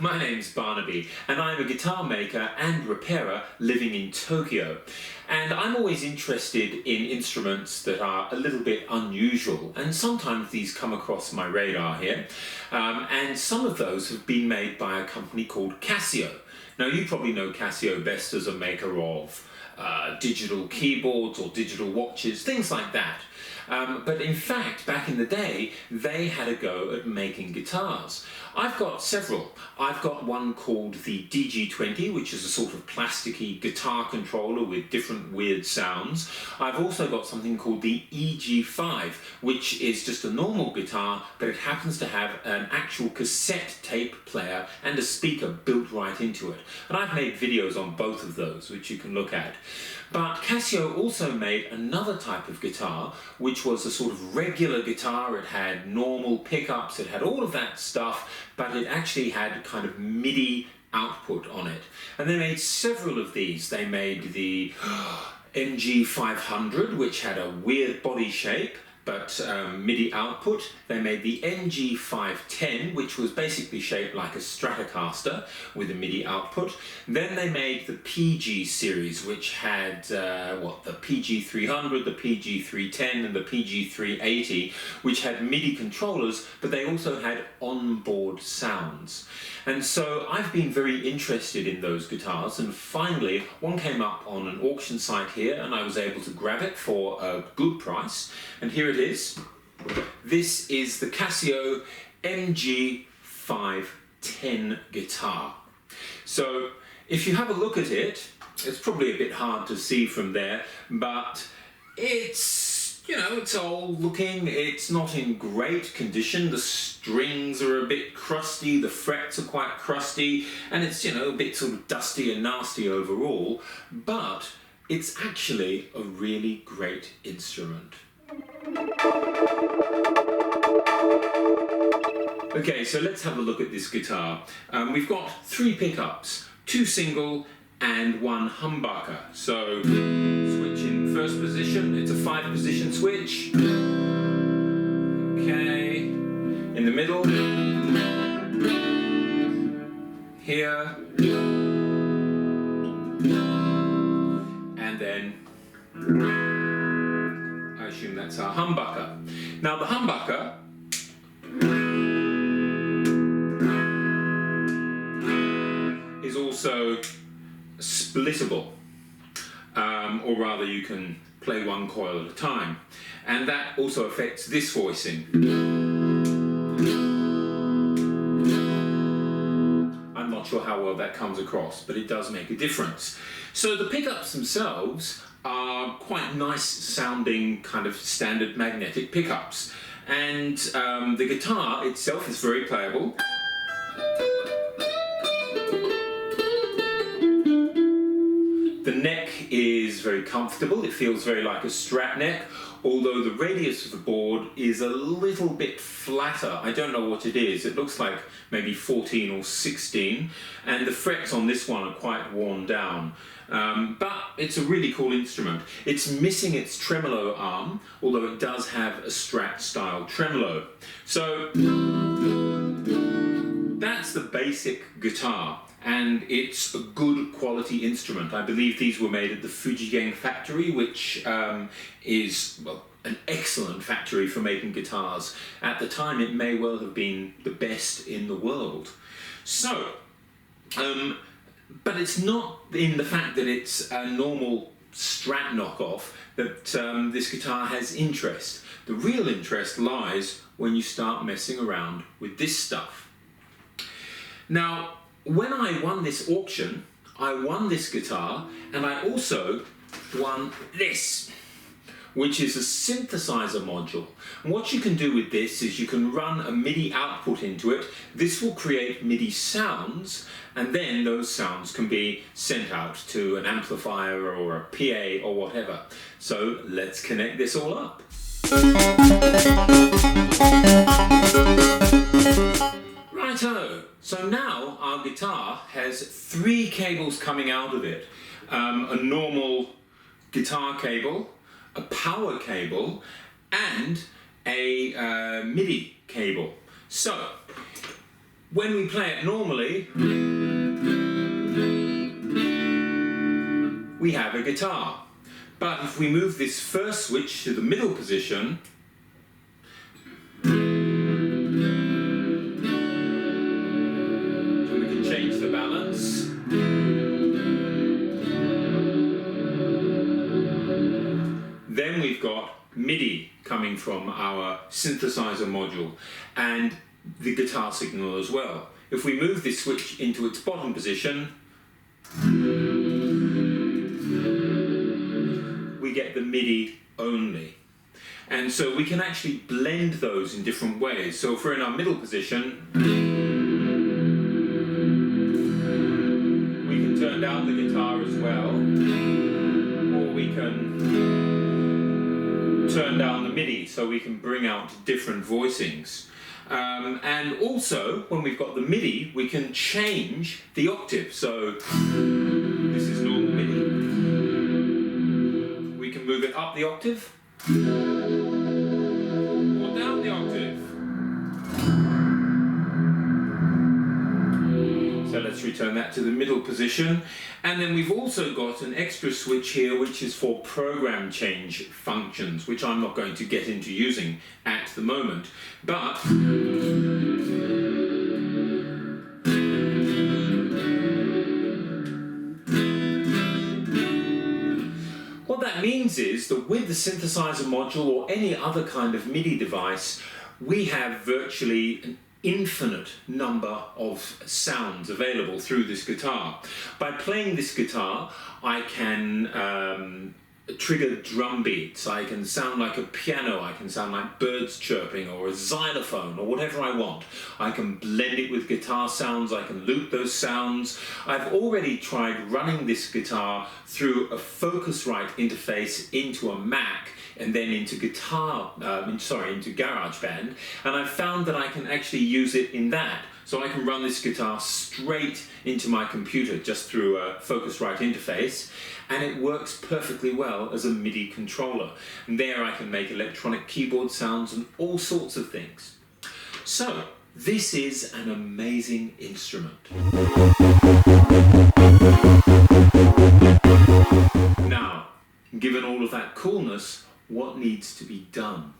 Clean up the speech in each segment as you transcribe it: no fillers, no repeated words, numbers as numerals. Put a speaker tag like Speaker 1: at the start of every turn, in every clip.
Speaker 1: my name's Barnaby and I'm a guitar maker and repairer living in Tokyo. And I'm always interested in instruments that are a little bit unusual, and sometimes these come across my radar here. And some of those have been made by a company called Casio. Now you probably know Casio best as a maker of digital keyboards or digital watches, things like that. But in fact, back in the day, they had a go at making guitars. I've got several. I've got one called the DG20, which is a sort of plasticky guitar controller with different weird sounds. I've also got something called the EG5, which is just a normal guitar, but it happens to have an actual cassette tape player and a speaker built right into it. And I've made videos on both of those, which you can look at. But Casio also made another type of guitar, which was a sort of regular guitar. It had normal pickups, it had all of that stuff, but it actually had kind of MIDI output on it. And they made several of these. They made the MG-510, which had a weird body shape, but MIDI output. They made the MG-510, which was basically shaped like a Stratocaster with a MIDI output. Then they made the PG series, which had the PG-300, the PG-310 and the PG-380, which had MIDI controllers, but they also had onboard sounds. And so I've been very interested in those guitars, and finally one came up on an auction site here and I was able to grab it for a good price. And here it is. This is the Casio MG-510 guitar. So if you have a look at it, it's probably a bit hard to see from there, but it's, you know, it's old looking, it's not in great condition, the strings are a bit crusty, the frets are quite crusty, and it's, you know, a bit sort of dusty and nasty overall, but it's actually a really great instrument. Okay, so let's have a look at this guitar. We've got 3 pickups, 2 single and 1 humbucker. So switch in first position, it's a 5-position switch. Okay, in the middle, here, and then I assume that's our humbucker. Now the humbucker is also splittable, or rather you can play one coil at a time, and that also affects this voicing. I'm not sure how well that comes across, but it does make a difference. So the pickups themselves are quite nice sounding kind of standard magnetic pickups, and the guitar itself is very playable. The neck is very comfortable, it feels very like a Strat neck, although the radius of the board is a little bit flatter. I don't know what it is, it looks like maybe 14 or 16, and the frets on this one are quite worn down. But it's a really cool instrument. It's missing its tremolo arm, although it does have a Strat style tremolo. So that's the basic guitar, and it's a good quality instrument. I believe these were made at the Fujigen factory, which is, well, an excellent factory for making guitars. At the time it may well have been the best in the world. So, but it's not in the fact that it's a normal Strat knockoff that this guitar has interest. The real interest lies when you start messing around with this stuff. Now, when I won this auction, I won this guitar, and I also won this, which is a synthesizer module. And what you can do with this is you can run a MIDI output into it. This will create MIDI sounds, and then those sounds can be sent out to an amplifier or a PA or whatever. So let's connect this all up. Righto! So now our guitar has 3 cables coming out of it. A normal guitar cable, a power cable, and a MIDI cable. So When we play it normally, we have a guitar. But if we move this first switch to the middle position, we can change the balance. Then we've got MIDI coming from our synthesizer module and the guitar signal as well. If we move this switch into its bottom position, we get the MIDI only. And so we can actually blend those in different ways. So if we're in our middle position, we can turn down the guitar as well, or we can turn down the MIDI so we can bring out different voicings. And also, when we've got the MIDI, we can change the octave. So this is normal MIDI. We can move it up the octave or down the octave. So let's return that to the middle position. And then we've also got an extra switch here which is for program change functions, which I'm not going to get into using at the moment. But what that means is that with the synthesizer module or any other kind of MIDI device, we have virtually an infinite number of sounds available through this guitar. By playing this guitar, I can trigger drum beats, I can sound like a piano, I can sound like birds chirping or a xylophone or whatever I want. I can blend it with guitar sounds, I can loop those sounds. I've already tried running this guitar through a Focusrite interface into a Mac and then into into GarageBand, and I've found that I can actually use it in that. So I can run this guitar straight into my computer just through a Focusrite interface, and it works perfectly well as a MIDI controller. And there I can make electronic keyboard sounds and all sorts of things. So this is an amazing instrument. Now, given all of that coolness, what needs to be done?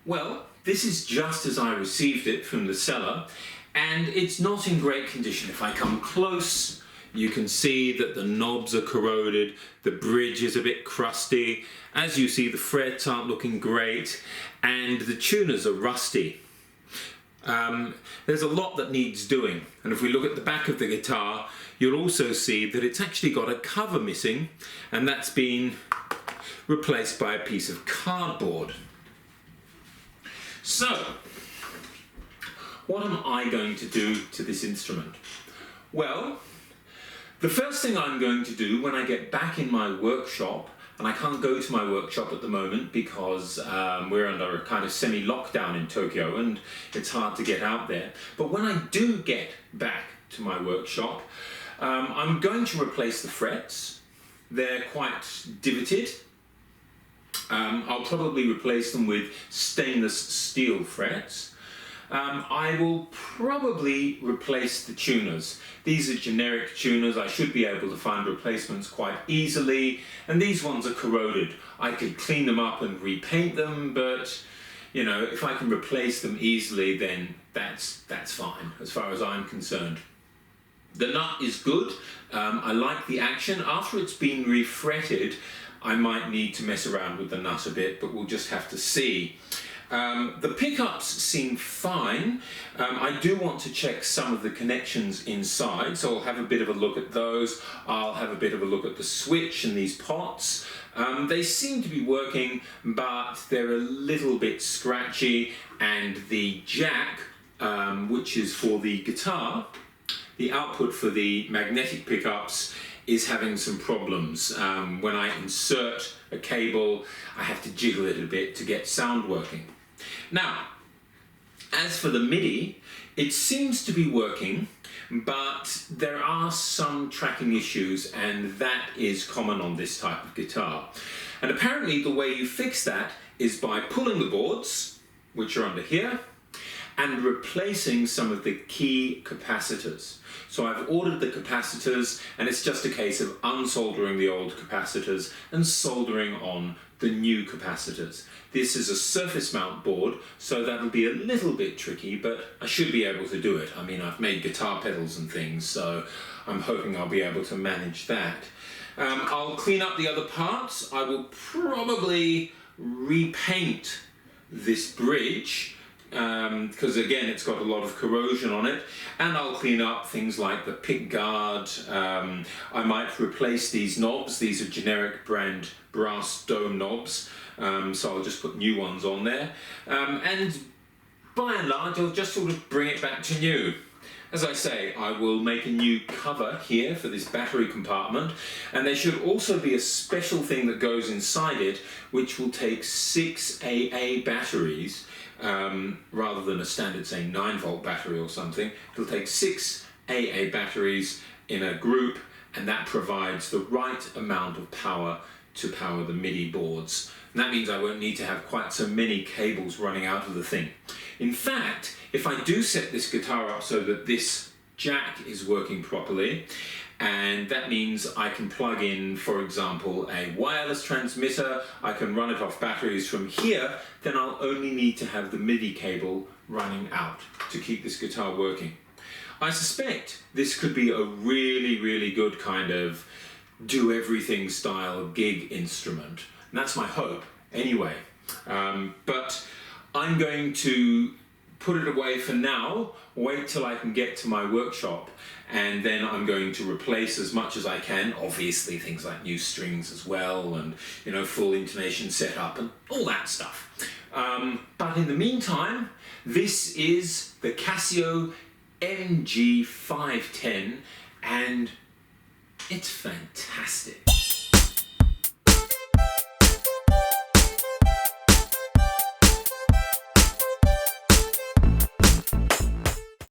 Speaker 1: Well, this is just as I received it from the seller, and it's not in great condition. If I come close, you can see that the knobs are corroded, the bridge is a bit crusty. As you see, the frets aren't looking great, and the tuners are rusty. There's a lot that needs doing, and if we look at the back of the guitar, you'll also see that it's actually got a cover missing, and that's been replaced by a piece of cardboard. So, what am I going to do to this instrument? Well, the first thing I'm going to do when I get back in my workshop, and I can't go to my workshop at the moment because we're under a kind of semi-lockdown in Tokyo and it's hard to get out there, but when I do get back to my workshop, I'm going to replace the frets. They're quite divoted. I'll probably replace them with stainless steel frets. I will probably replace the tuners. These are generic tuners. I should be able to find replacements quite easily, and these ones are corroded. I could clean them up and repaint them, but you know, if I can replace them easily, then that's fine as far as I'm concerned. The nut is good. I like the action. After it's been refretted, I might need to mess around with the nut a bit, but we'll just have to see. The pickups seem fine. I do want to check some of the connections inside, so I'll have a bit of a look at those. I'll have a bit of a look at the switch and these pots. They seem to be working, but they're a little bit scratchy, and the jack, which is for the guitar, the output for the magnetic pickups, is having some problems. When I insert a cable, I have to jiggle it a bit to get sound working. Now, as for the MIDI, it seems to be working, but there are some tracking issues, and that is common on this type of guitar. And apparently the way you fix that is by pulling the boards, which are under here, and replacing some of the key capacitors. So I've ordered the capacitors, and it's just a case of unsoldering the old capacitors and soldering on the new capacitors. This is a surface mount board, so that'll be a little bit tricky, but I should be able to do it. I mean, I've made guitar pedals and things, so I'm hoping I'll be able to manage that. I'll clean up the other parts. I will probably repaint this bridge, because again it's got a lot of corrosion on it, and I'll clean up things like the pick guard. I might replace these knobs. These are generic brand brass dome knobs, so I'll just put new ones on there, and by and large I'll just sort of bring it back to new. As I say, I will make a new cover here for this battery compartment, and there should also be a special thing that goes inside it which will take 6 AA batteries, rather than a standard, say, 9-volt battery or something. It'll take 6 AA batteries in a group, and that provides the right amount of power to power the MIDI boards. And that means I won't need to have quite so many cables running out of the thing. In fact, if I do set this guitar up so that this jack is working properly, and that means I can plug in, for example, a wireless transmitter, I can run it off batteries from here, then I'll only need to have the MIDI cable running out to keep this guitar working. I suspect this could be a really, really good kind of do-everything style gig instrument. And that's my hope, anyway. But I'm going to put it away for now, wait till I can get to my workshop, and then I'm going to replace as much as I can, obviously things like new strings as well, and full intonation setup and all that stuff. But in the meantime, this is the Casio MG-510, and it's fantastic.